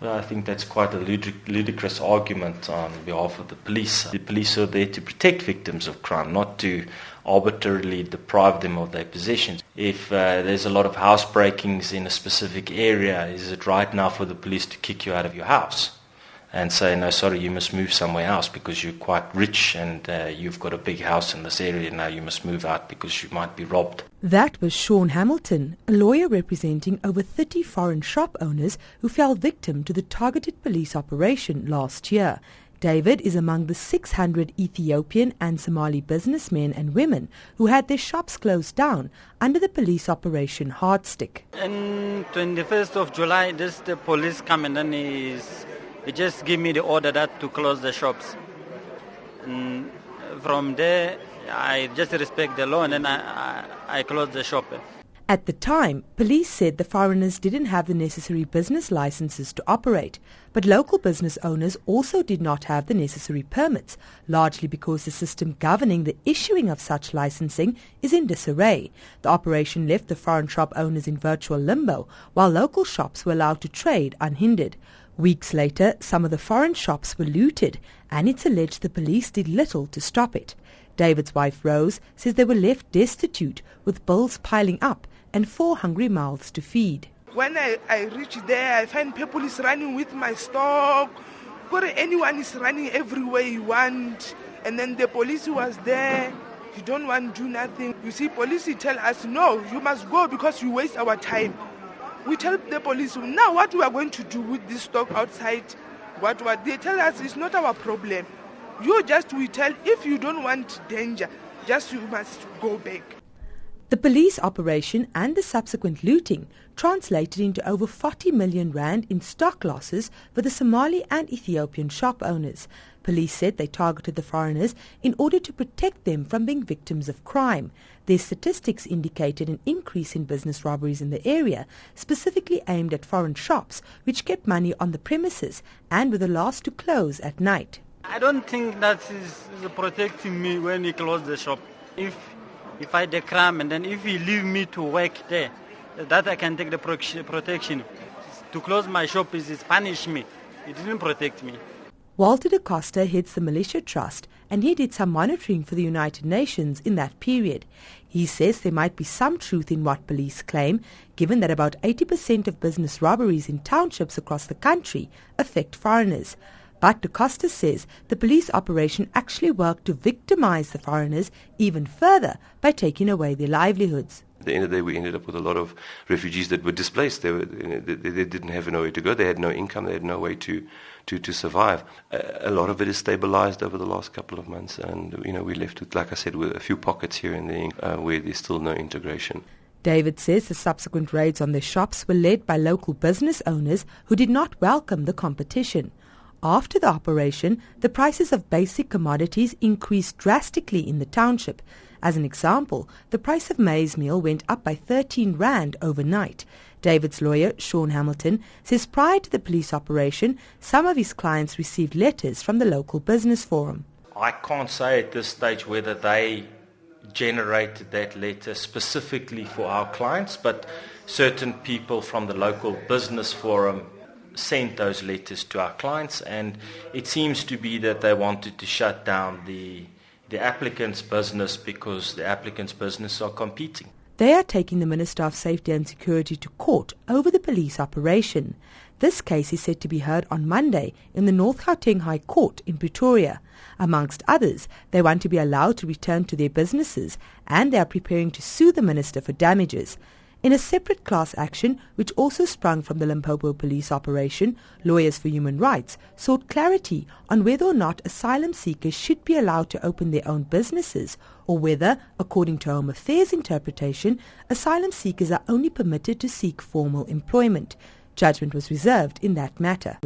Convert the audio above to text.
Well, I think that's quite a ludicrous argument on behalf of the police. The police are there to protect victims of crime, not to arbitrarily deprive them of their possessions. If there's a lot of house breakings in a specific area, is it right now for the police to kick you out of your house and say, no, sorry, you must move somewhere else because you're quite rich and you've got a big house in this area, now you must move out because you might be robbed? That was Sean Hamilton, a lawyer representing over 30 foreign shop owners who fell victim to the targeted police operation last year. David is among the 600 Ethiopian and Somali businessmen and women who had their shops closed down under the police operation Hardstick. On 21st of July, the police come and then he just give me the order that to close the shops. And from there, I just respect the law and then I close the shop. At the time, police said the foreigners didn't have the necessary business licenses to operate, but local business owners also did not have the necessary permits, largely because the system governing the issuing of such licensing is in disarray. The operation left the foreign shop owners in virtual limbo, while local shops were allowed to trade unhindered. Weeks later, some of the foreign shops were looted, and it's alleged the police did little to stop it. David's wife, Rose, says they were left destitute, with bills piling up and 4 hungry mouths to feed. When I reach there, I find people is running with my stock. Anyone is running everywhere you want. And then the police was there. You don't want to do nothing. You see, police tell us, no, you must go because you waste our time. We tell the police, now what we are going to do with this stock outside, what they tell us is not our problem. We tell, if you don't want danger, you must go back. The police operation and the subsequent looting translated into over 40 million rand in stock losses for the Somali and Ethiopian shop owners. Police said they targeted the foreigners in order to protect them from being victims of crime. Their statistics indicated an increase in business robberies in the area, specifically aimed at foreign shops, which kept money on the premises and were the last to close at night. I don't think that is protecting me when he closed the shop. If I the crime and then if he leave me to work there, that I can take the protection. To close my shop is punish me. It didn't protect me. Walter da Costa heads the Militia Trust, and he did some monitoring for the United Nations in that period. He says there might be some truth in what police claim, given that about 80% of business robberies in townships across the country affect foreigners. But da Costa says the police operation actually worked to victimize the foreigners even further by taking away their livelihoods. At the end of the day, we ended up with a lot of refugees that were displaced. They didn't have nowhere to go. They had no income. They had no way to survive. A lot of it is stabilized over the last couple of months, and we left with, like I said, with a few pockets here and there where there's still no integration. David says the subsequent raids on their shops were led by local business owners who did not welcome the competition. After the operation, the prices of basic commodities increased drastically in the township. As an example, the price of maize meal went up by 13 rand overnight. David's lawyer, Sean Hamilton, says prior to the police operation, some of his clients received letters from the local business forum. I can't say at this stage whether they generated that letter specifically for our clients, but certain people from the local business forum sent those letters to our clients, and it seems to be that they wanted to shut down the applicant's business because the applicant's business are competing. They are taking the Minister of Safety and Security to court over the police operation. This case is set to be heard on Monday in the North Gauteng High Court in Pretoria. Amongst others, they want to be allowed to return to their businesses, and they are preparing to sue the minister for damages. In a separate class action, which also sprung from the Limpopo police operation, Lawyers for Human Rights sought clarity on whether or not asylum seekers should be allowed to open their own businesses, or whether, according to Home Affairs interpretation, asylum seekers are only permitted to seek formal employment. Judgment was reserved in that matter.